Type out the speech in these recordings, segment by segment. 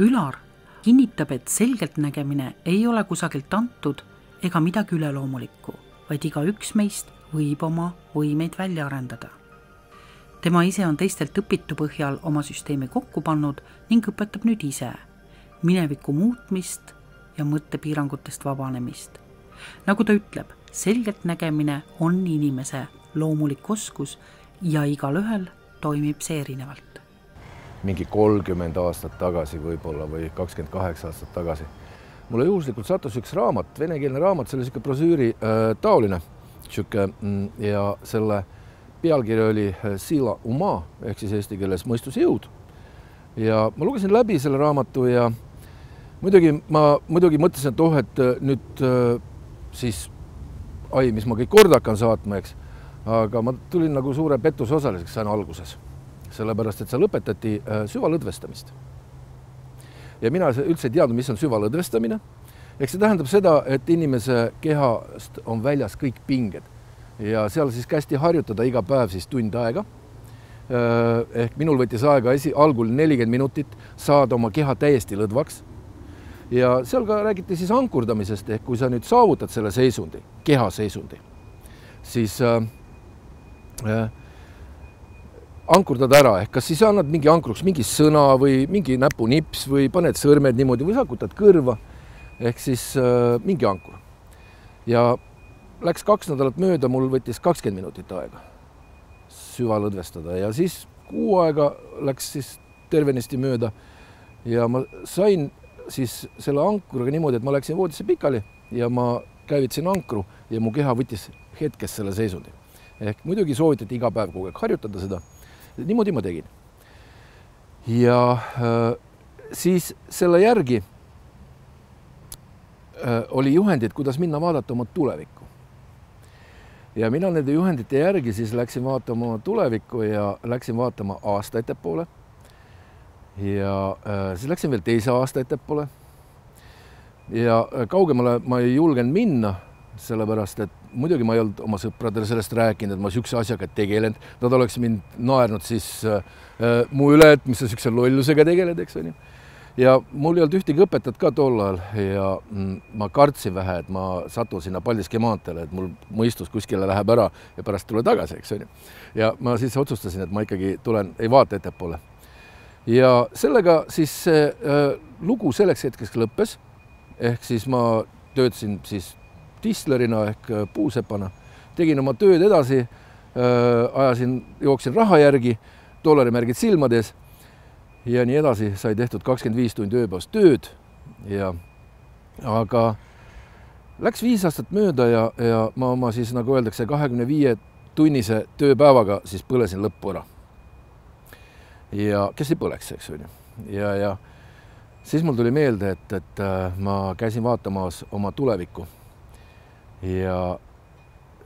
Ülar kinnitab, et selgelt nägemine ei ole kusagilt antud ega midagi üleloomulikku, vaid igaüks meist võib oma võimeid välja arendada. Tema ise on teistelt õpitu põhjal oma süsteemi kokku pannud ning õpetab nüüd ise mineviku muutmist ja mõttepiirangutest vabanemist. Nagu ta ütleb, selgelt nägemine on inimese loomulik oskus ja igalühel toimib see erinevalt. Mingi 30 aastat tagasi võib-olla või 28 aastat tagasi. Mulle juhuslikult sattus üks raamat, venekeelne raamat, selle siuke brosüüri taoline ja selle pealkiri oli Sila Uma ehk siis eesti keeles mõistuse jõud. Ja ma lugesin läbi selle raamatu ja muidugi mõtlesin, et nüüd siis mis ma kõik korda hakkan saatma, eks. Aga ma tulin nagu suure pettuse osaliseks sain alguses. Sellepärast, et seal õpetati süvalõdvestamist. Ja mina üldse ei teadnud, mis on süvalõdvestamine. Ehk see tähendab seda, et inimese kehast on väljas kõik pinged. Ja seal siis kästi harjutada iga päev siis tund aega. Ehk minul võttis aega algul 40 minutit saada oma keha täiesti lõdvaks. Ja seal ka räägiti siis ankurdamisest, ehk kui sa nüüd saavutad selle seisundi, keha seisundi, siis ankurdad ära, ehk kas siis annad mingi ankruks mingi sõna või mingi näpunips või paned sõrmed niimoodi või sakutad kõrva, ehk siis mingi ankur. Ja läks 2 nädalat mööda, mul võttis 20 minutit aega süvalõdvestada ja siis 6 aega läks siis tervenisti mööda ja ma sain siis selle ankuriga niimoodi, et ma läksin voodisse pikali ja ma käivitasin ankru ja mu keha võttis hetkes selle seisundi. Ehk muidugi soovitati iga päev kogu aeg harjutada seda. Niimoodi ma tegin. Ja siis selle järgi oli juhendid, kuidas minna vaadata oma tulevikku. Ja mina nende juhendite järgi siis läksin vaatama oma tulevikku ja läksin vaatama aasta ettepoole. Ja siis läksin veel teise aasta ettepoole. Ja kaugemale ma ei julgenud minna, sellepärast, et muidugi ma ei olnud oma sõpradele sellest rääkinud, et ma sükse asjaga tegelenud. Nad oleks mind naernud siis mu üle, et mis sa sükse lollusega tegeled, eks on ju. Ja mul ei olnud ühtegi õpetajat ka tol ajal ja ma kartsin vähe, et ma satun sinna Paldiski maanteele, et mul mõistus kuskile läheb ära ja pärast tule tagasi, eks on ju. Ja ma siis otsustasin, et ma ikkagi tulen, ei vaata ettepoole. Ja sellega siis lugu selleks hetkeks lõppes, ehk siis ma töötasin siis tistlerina ehk puusepana, tegin oma tööd edasi, jooksin raha järgi, dollarimärgid silmades ja nii edasi sai tehtud 25 tundi ööpäevas tööd. Aga läks 5 aastat mööda ja ma oma siis, nagu öeldakse, 25 tunnise tööpäevaga siis põlesin lõppu ära. Ja kes ei põleks, eks on ju. Ja siis mul tuli meelde, et ma käisin vaatamas oma tulevikku. Ja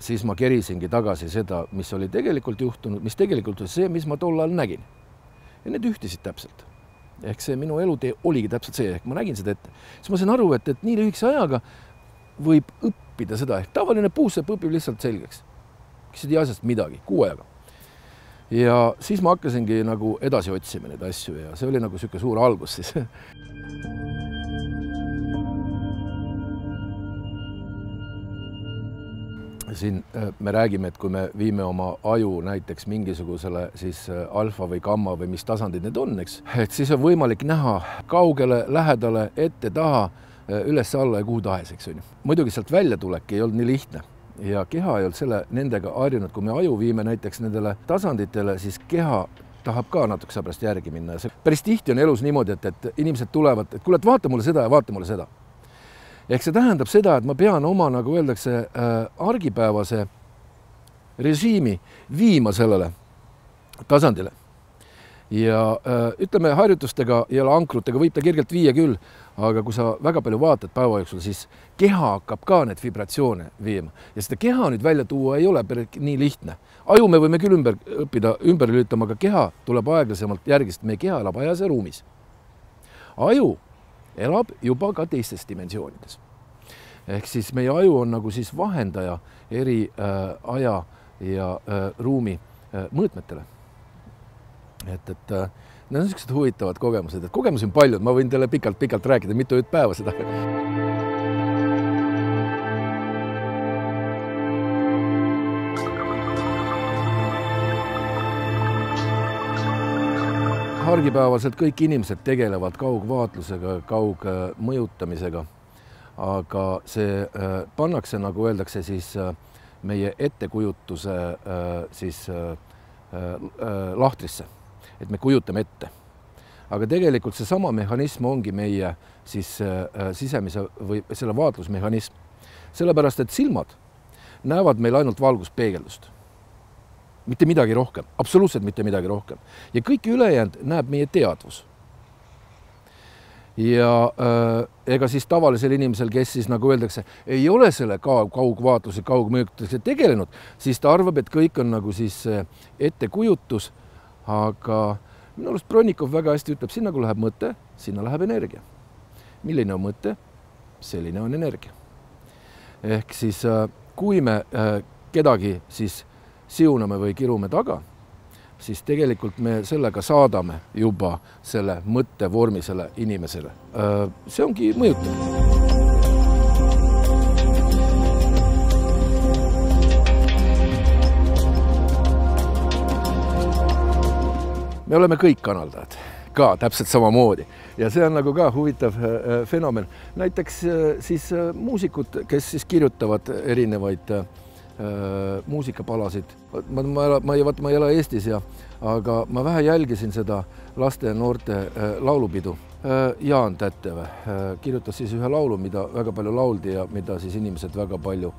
siis ma kerisingi tagasi seda, mis oli tegelikult juhtunud, mis tegelikult oli see, mis ma tol ajal nägin. Ja need ühtisid täpselt. Ehk see minu elutee oligi täpselt see, ehk ma nägin seda ette. Siis ma sain aru, et nii lühikese ajaga võib õppida seda, ehk tavaline puusepp õpib lihtsalt selgeks. Kes ei tea asjast midagi, 6 ajaga. Ja siis ma hakkasingi nagu edasi otsima neid asju ja see oli nagu siuke suur algus siis. Siin me räägime, et kui me viime oma aju näiteks mingisugusele siis alfa või gamma või mis tasandid need on, eks, et siis on võimalik näha kaugele, lähedale, ette, taha, üles, alla ja kuhu tahes, eks on ju. Muidugi sealt välja tulek ei olnud nii lihtne ja keha ei olnud nendega harjunud, kui me aju viime näiteks nendele tasanditele, siis keha tahab ka natukese pärast järgi minna. Päris tihti on elus niimoodi, et inimesed tulevad, et kuule, et vaata mulle seda ja vaata mulle seda. Ehk see tähendab seda, et ma pean oma, nagu öeldakse, argipäevase režiimi viima sellele tasandile. Ja ütleme, harjutustega ja ankrutega võib ta kergelt viia küll, aga kui sa väga palju vaatad päeva jooksul, siis keha hakkab ka need vibratsioone viima. Ja seda keha nüüd välja tuua ei ole nii lihtne. Aju me võime küll ümber lülitama, aga keha tuleb aeglasemalt järgist. Meie keha elab ajas ja ruumis. Aju elab juba ka teistes dimensioonides. Ehk siis meie aju on nagu siis vahendaja eri aja ja ruumi mõõtmetele. Et Need on sellised huvitavad kogemused, et kogemusi on paljud, ma võin teile pikalt rääkida, mitu päeva seda. Argipäevaselt kõik inimesed tegelevad kaugvaatlusega, kaugmõjutamisega, aga see pannakse, nagu öeldakse, siis meie ettekujutuse siis lahtrisse, et me kujutame ette. Aga tegelikult see sama mehhanism ongi meie siis sisemise või selle vaatlusmehhanism. Sellepärast, et silmad näevad meil ainult valguspeegeldust. Mitte midagi rohkem, absoluutselt mitte midagi rohkem. Ja kõik ülejäänud näeb meie teadvus. Ja ega siis tavalisel inimesel, kes siis, nagu öeldakse, ei ole selle kaugvaatluse, kaugmõjutusega tegelenud, siis ta arvab, et kõik on nagu siis ettekujutus, aga minu arust Bronnikov väga hästi ütleb, sinna kui läheb mõte, sinna läheb energia. Milline on mõte? Selline on energia. Ehk siis, kui me kedagi siis siuname või kirume taga, siis tegelikult me sellega saadame juba selle mõtte vormisele inimesele. See ongi mõjutamine. Me oleme kõik kanaldajad, ka täpselt samamoodi. Ja see on nagu ka huvitav fenomen. Näiteks siis muusikud, kes siis kirjutavad erinevaid muusikapalasid. Ma ei ole Eestis, aga ma vähe jälgisin seda laste ja noorte laulupidu. Jaan Täteve kirjutas siis ühe laulu, mida väga palju lauldi ja mida siis inimesed väga palju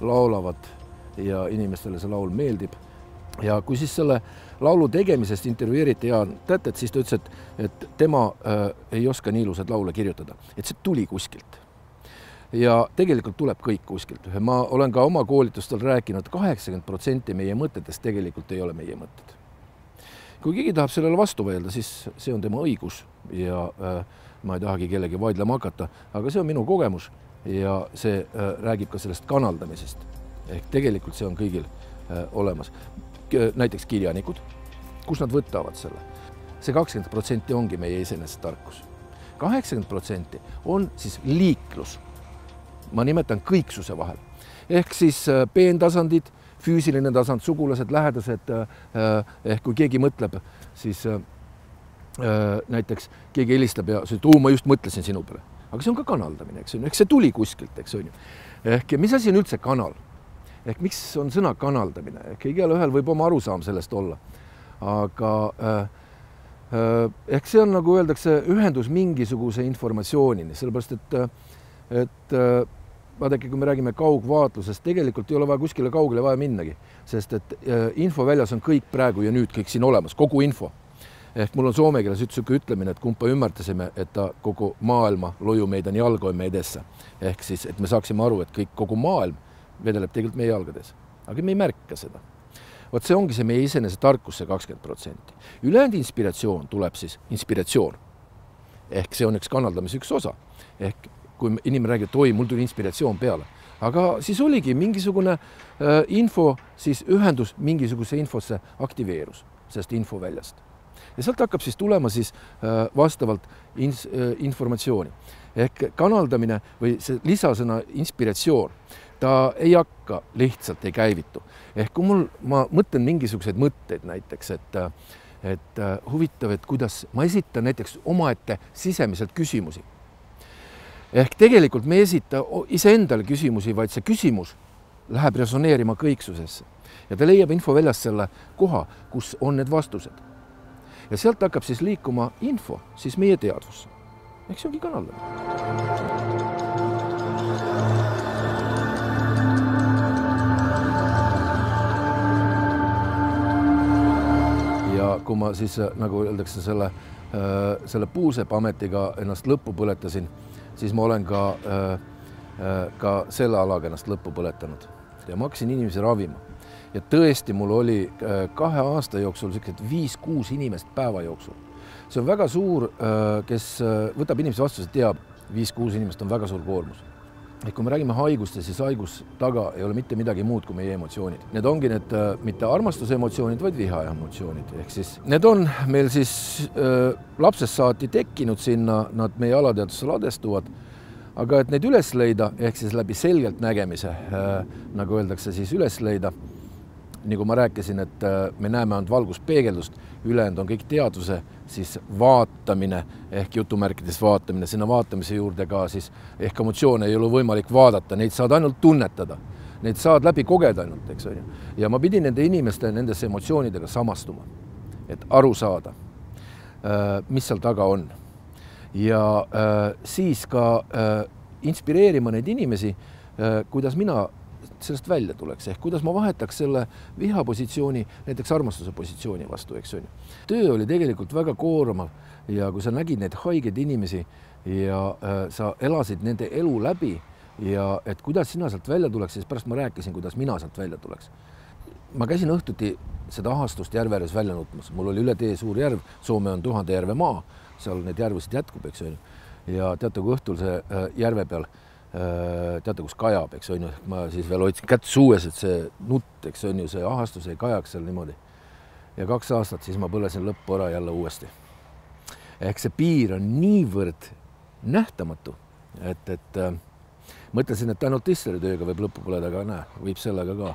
laulavad ja inimestele see laul meeldib. Ja kui siis selle laulu tegemisest intervjueeriti Jaan Tätet, siis ta ütles, et tema ei oska nii ilusad laule kirjutada, et see tuli kuskilt. Ja tegelikult tuleb kõik kuskilt. Ma olen ka oma koolitustel rääkinud, 80% meie mõtetest tegelikult ei ole meie mõtted. Kui keegi tahab sellele vastu võelda, siis see on tema õigus ja ma ei tahagi kellegi vaidlema hakata, aga see on minu kogemus ja see räägib ka sellest kanaldamisest. Ehk tegelikult see on kõigil olemas. Näiteks kirjanikud, kus nad võtavad selle. See 20% ongi meie iseenesest tarkus. 80% on siis liiklus. Ma nimetan kõiksuse vahel. Ehk siis peentasandid, füüsiline tasand, sugulased, lähedased, ehk kui keegi mõtleb, siis näiteks keegi helistab ja ma just mõtlesin sinu peale. Aga see on ka kanaldamine, eks see tuli kuskilt, eks on ju. Ehk mis asi on üldse kanal? Ehk miks on sõna kanaldamine? Ehk igal ühel võib oma arusaam sellest olla. Aga ehk see on, nagu öeldakse, ühendus mingisuguse informatsioonini, sellepärast, et vaadake, kui me räägime kaugvaatlusest, tegelikult ei ole vaja kuskile kaugele vaja minnagi, sest et infoväljas on kõik praegu ja nüüd kõik siin olemas, kogu info. Ehk mul on soome keeles ütlemine, et kumpa ymmärtäsime, et kogu maailma loju meidän jalgoimme edessä. Ehk siis, et me saaksime aru, et kõik kogu maailm vedeleb tegelikult meie jalgades. Aga me ei märka seda. Vot see ongi see meie isenese tarkus, see 20%. Ülejäänud inspiratsioon tuleb siis inspiratsioon. Ehk see on üks kanaldamise üks osa. Ehk kui inimene räägib, et oi, mul tuli inspiratsioon peale. Aga siis oligi mingisugune info, siis ühendus mingisuguse infosse aktiveerus sellest infoväljast. Ja sealt hakkab siis tulema siis vastavalt informatsiooni. Ehk kanaldamine või see lisasõna inspiratsioon, ta ei hakka lihtsalt, ei käivitu. Ehk kui ma mõtlen mingisuguseid mõtteid näiteks, et huvitav, et kuidas ma esitan näiteks omaette sisemiselt küsimusi. Ehk tegelikult me ei esita iseendale küsimusi, vaid see küsimus läheb resoneerima kõiksusesse. Ja ta leiab infoväljast selle koha, kus on need vastused. Ja sealt hakkab siis liikuma info, siis meie teadvusse. Ehk see ongi kanaldamine. Ja kui ma siis, nagu öeldakse, selle puusepametiga ennast lõppu põletasin, siis ma olen ka selle alaga ennast lõppu põletanud. Ja ma hakkasin inimesi ravima. Ja tõesti, mul oli 2 aasta jooksul 5-6 inimest päeva jooksul. See on väga suur, kes võtab inimese vastu, see teab, 5-6 inimest on väga suur koormus. kui me räägime haiguste, siis haigus taga ei ole mitte midagi muud kui meie emotsioonid. Need ongi need mitte armastuse emotsioonid, vaid viha emotsioonid. Ehk siis need on meil siis lapsest saati tekkinud sinna, nad meie alateadvusse ladestuvad, aga et neid üles leida, ehk siis läbi selgelt nägemise, nagu öeldakse, siis üles leida, nagu ma rääkisin, et me näeme ainult valguspeegeldust, ülejäänud on kõik teadvuse, siis vaatamine ehk jutumärkides vaatamine, sinna vaatamise juurde ka siis ehk emotsioone ei ole võimalik vaadata, neid saad ainult tunnetada, neid saad läbi kogeda ainult, eks on ju. Ja ma pidin nende inimeste nendesse emotsioonidega samastuma, et aru saada, mis seal taga on. Ja siis ka inspireerima neid inimesi, kuidas mina sellest välja tuleks, ehk kuidas ma vahetaks selle vihapositsiooni näiteks armastuse positsiooni vastu, eks on ju. Töö oli tegelikult väga koormav ja kui sa nägid neid haigeid inimesi ja sa elasid nende elu läbi ja et kuidas sina sealt välja tuleks, siis pärast ma rääkisin, kuidas mina sealt välja tuleks. Ma käisin õhtuti seda ahastust järveääres välja nutmas. Mul oli üle tee suur järv, Soome on 1000 järve maa, seal need järvusid jätkub, eks on ju. Ja teate, kui õhtul see järve peal teate, kus kajab, eks on ju, ma siis veel hoidsin kätt suues, et see nutt, eks on ju, see ahastus ei kajaks seal niimoodi. Ja 2 aastat siis ma põlesin lõppora jälle uuesti. Ehk see piir on niivõrd nähtamatu, et mõtlesin, et ainult tisseritööga võib lõppu põleda, aga näe, võib sellega ka.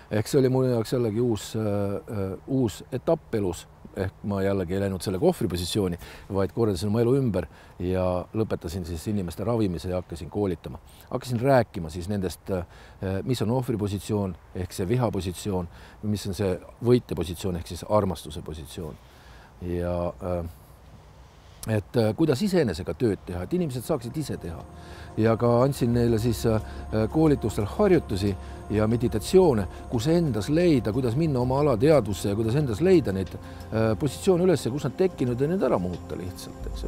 Ehk see oli mul jaoks jällegi uus etapp elus. Ehk ma jällegi ei läinud selle kohvripositsiooni, vaid korraldasin oma elu ümber ja lõpetasin siis inimeste ravimise ja hakkasin koolitama. Hakkasin rääkima siis nendest, mis on ohvripositsioon ehk see vihapositsioon, mis on see võitjapositsioon ehk siis armastuse positsioon. Ja et kuidas iseenesega tööd teha, et inimesed saaksid ise teha. Ja ka andsin neile siis koolitustel harjutusi ja meditatsioone, kus endas leida, kuidas minna oma alateadvusse ja kuidas endas leida neid positsioone üles ja kus nad tekkinud ja need ära muuta lihtsalt. Eks.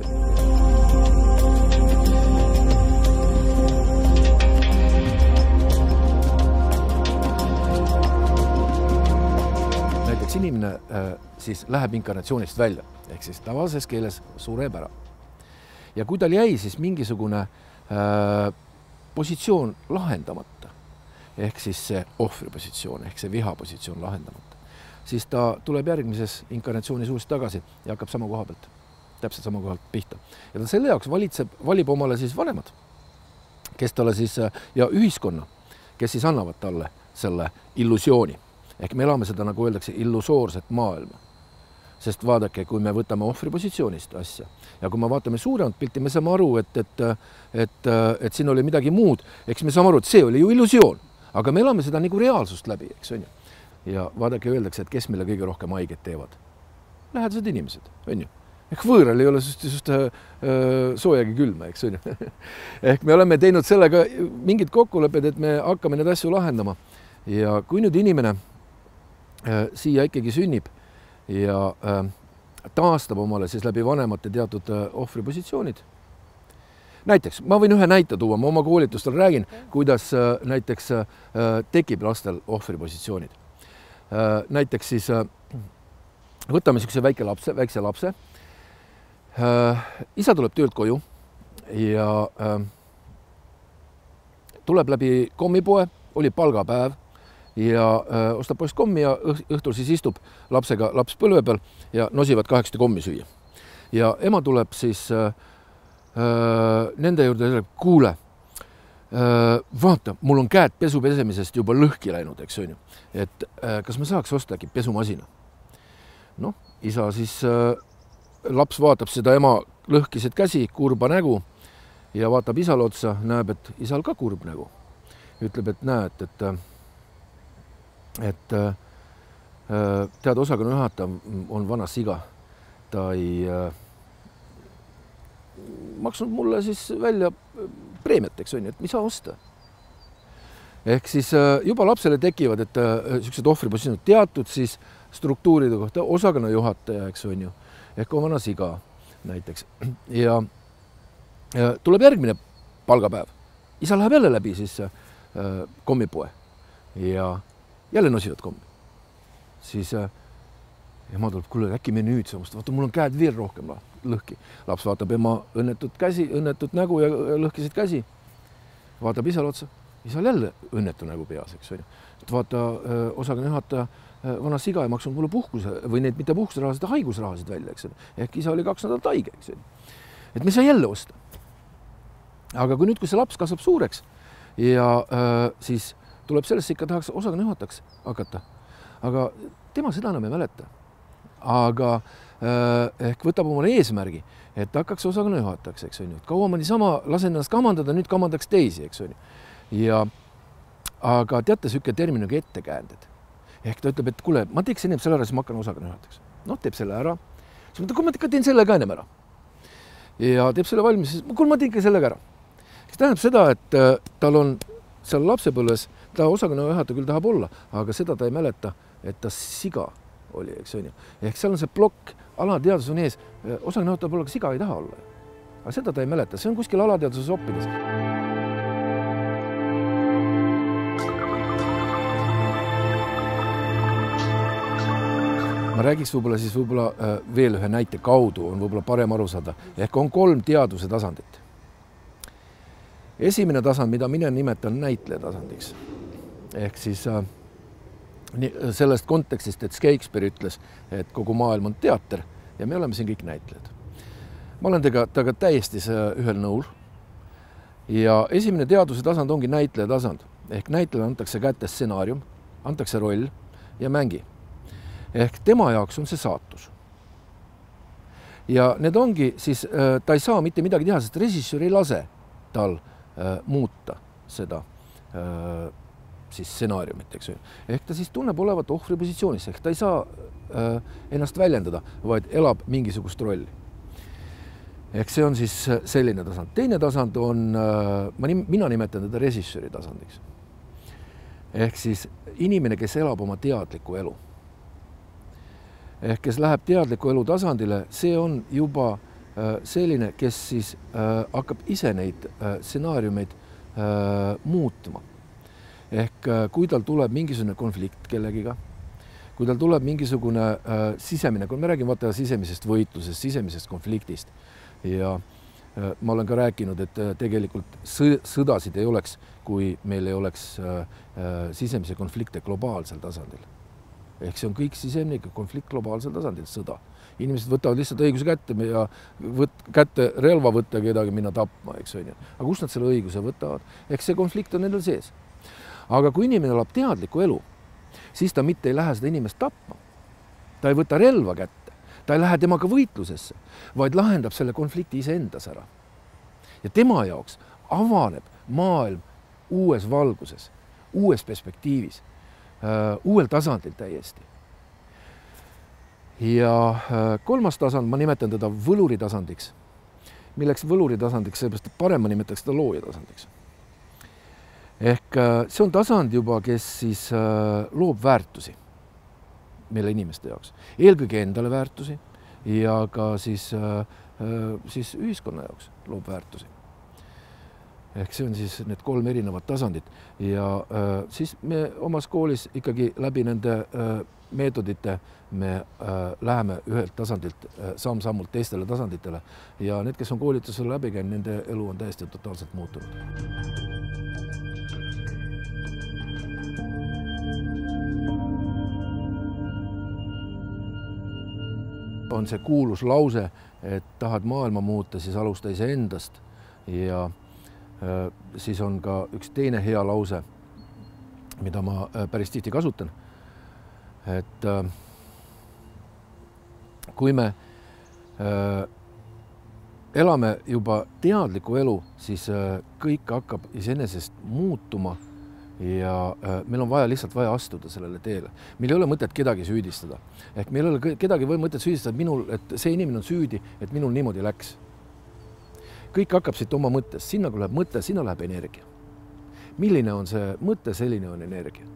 Näiteks inimene siis läheb inkarnatsioonist välja, ehk siis tavalises keeles sureb ära. Ja kui tal jäi siis mingisugune positsioon lahendamata, ehk siis see ohvripositsioon, ehk see vihapositsioon lahendamata, siis ta tuleb järgmises inkarnatsioonis uuesti tagasi ja hakkab sama koha pealt, täpselt sama koha pealt pihta. Ja ta selle jaoks valib omale siis vanemad, kes talle siis, ja ühiskonna, kes siis annavad talle selle illusiooni. Ehk me elame seda, nagu öeldakse, illusoorset maailma. Sest vaadake, kui me võtame ohvripositsioonist asja ja kui me vaatame suuremat pilti, me saame aru, et siin oli midagi muud, eks me saame aru, et see oli ju illusioon, aga me elame seda nagu reaalsust läbi, eks on ju. Ja vaadake, öeldakse, et kes meile kõige rohkem haiget teevad. Lähedased inimesed, on ju. Ehk võõral ei ole just soojagi külma, eks on ju. Ehk me oleme teinud sellega mingid kokkulepped, et me hakkame need asju lahendama. Ja kui nüüd inimene siia ikkagi sünnib ja taastab omale siis läbi vanemate teatud ohvripositsioonid. Näiteks, ma võin ühe näite tuua, ma oma koolitustel räägin, kuidas näiteks tekib lastel ohvripositsioonid. Näiteks siis võtame niisuguse väikse lapse. Isa tuleb töölt koju ja tuleb läbi kommipoe, oli palgapäev ja ostab poest kommi ja õhtul siis istub lapsega laps põlve peal ja nosivad 8 kommi süüa. Ja ema tuleb siis nende juurde ja ütleb, kuule, vaata, mul on käed pesu pesemisest juba lõhki läinud, eks on ju. Et kas me saaks osta äkki pesumasina? Noh, isa siis, laps vaatab seda ema lõhkised käsi, kurba nägu ja vaatab isale otsa, näeb, et isal ka kurb nägu. Ütleb, et näed, et tead, osakonna juhataja on vana siga. Ta ei maksnud mulle siis välja preemiat, eks on ju, et mis sa osta. Ehk siis juba lapsele tekivad, et sellised ohvripositsioonid teatud siis struktuuride kohta, osakonna juhataja, eks on ju, ehk on vana siga näiteks. Ja tuleb järgmine palgapäev. Isa läheb jälle läbi siis kommipoe ja jälle nosivad kommi. Siis ema tuleb, kuule, äkki me nüüd saamust, vaata, mul on käed veel rohkem lõhki. Laps vaatab ema õnnetut nägu ja lõhkisid käsi. vaatab isale otsa, isal jälle õnnetu nägu peas, eks on ju. Et vaata, osakonna juhataja vana siga ei maksnud mulle puhkuse või neid mitte puhkuserahasid, haigusrahasid välja, eks on. Ehk isa oli 2 nädalat haige, eks on. Et me ei saa jälle osta. Aga kui nüüd, kui see laps kasvab suureks ja siis tuleb sellest ikka tahaks osakonna juhatajaks hakata, aga tema seda enam ei mäleta. Aga ehk võtab omale eesmärgi, et hakkaks osakonna juhatajaks, eks on ju. Kaua ma niisama lasen ennast kamandada, nüüd kamandaks teisi, eks on ju. Ja aga teate süüke termin nagu ettekäänded. Ehk ta ütleb, et kuule, ma teeks ennem selle ära, siis ma hakkan osakonna juhatajaks. Noh, teeb selle ära. Siis mõtleb, kui ma teen selle ka ennem ära. Ja teeb selle valmis, siis kuule, ma teen ka selle ka ära. See tähendab seda, et tal on seal lapsepõlves, ta osakonna juhataja küll tahab olla, aga seda ta ei mäleta, et ta siga oli, eks on ju. Ehk seal on see plokk, alateadus on ees, osakonna juhataja pole, aga siga ei taha olla. Aga seda ta ei mäleta, see on kuskil alateaduses oppides. Ma räägiks võib-olla veel ühe näite kaudu, on võib-olla parem aru saada. Ehk on 3 teaduse tasandit. Esimene tasand, mida mina nimetan näitleja tasandiks. Ehk siis sellest kontekstist, et Shakespeare ütles, et kogu maailm on teater ja me oleme siin kõik näitlejad. Ma olen temaga täiesti ühel nõul. Ja esimene teaduse tasand ongi näitleja tasand. Ehk näitlejale antakse kätte stsenaarium, antakse roll ja mängi. Ehk tema jaoks on see saatus. Ja need ongi siis, ta ei saa mitte midagi teha, sest režissöör ei lase tal muuta seda siis stsenaariumit, eks ju. Ehk ta siis tunneb olevat ohvri positsioonis, ehk ta ei saa ennast väljendada, vaid elab mingisugust rolli. Ehk see on siis selline tasand. Teine tasand on, mina nimetan teda režissööri tasandiks. Ehk siis inimene, kes elab oma teadliku elu. Ehk kes läheb teadliku elu tasandile, see on juba selline, kes siis hakkab ise neid stsenaariumeid muutma. Ehk kui tal tuleb mingisugune konflikt kellegiga, kui tal tuleb mingisugune sisemine, kui me räägime vaata sisemisest võitlusest, sisemisest konfliktist ja ma olen ka rääkinud, et tegelikult sõdasid ei oleks, kui meil ei oleks sisemise konflikte globaalsel tasandil. Ehk see on kõik sisemine konflikt globaalsel tasandil, sõda. Inimesed võtavad lihtsalt õiguse kätte ja kätte relva võtta kedagi minna tapma, eks on ju. Aga kust nad selle õiguse võtavad? Ehk see konflikt on nendel sees. Aga kui inimene elab teadliku elu, siis ta mitte ei lähe seda inimest tapma. Ta ei võta relva kätte. Ta ei lähe temaga võitlusesse, vaid lahendab selle konflikti iseendas ära. Ja tema jaoks avaneb maailm uues valguses, uues perspektiivis. Uuel tasandil täiesti. Ja 3. tasand, ma nimetan teda võluri tasandiks. Milleks võluri tasandiks, seepärast parem ma nimetaks seda looja tasandiks. Ehk see on tasand juba, kes siis loob väärtusi meile inimeste jaoks. Eelkõige endale väärtusi ja ka siis ühiskonna jaoks loob väärtusi. Ehk see on siis need 3 erinevat tasandit ja siis me omas koolis ikkagi läbi nende meetodite me läheme ühelt tasandilt samm-sammult teistele tasanditele ja need, kes on koolitusele läbi käinud, nende elu on täiesti totaalselt muutunud. On see kuulus lause, et tahad maailma muuta, siis alusta iseendast ja siis on ka üks teine hea lause, mida ma päris tihti kasutan, et kui me elame juba teadliku elu, siis kõik hakkab iseenesest muutuma ja meil on lihtsalt vaja astuda sellele teele. Meil ei ole mõtet kedagi süüdistada. Ehk meil ei ole kedagi või mõtet süüdistada, et see inimene on süüdi, et minul niimoodi läks. Kõik hakkab siit oma mõttes, sinna kui läheb mõte, sinna läheb energia. Milline on see mõte, selline on energia.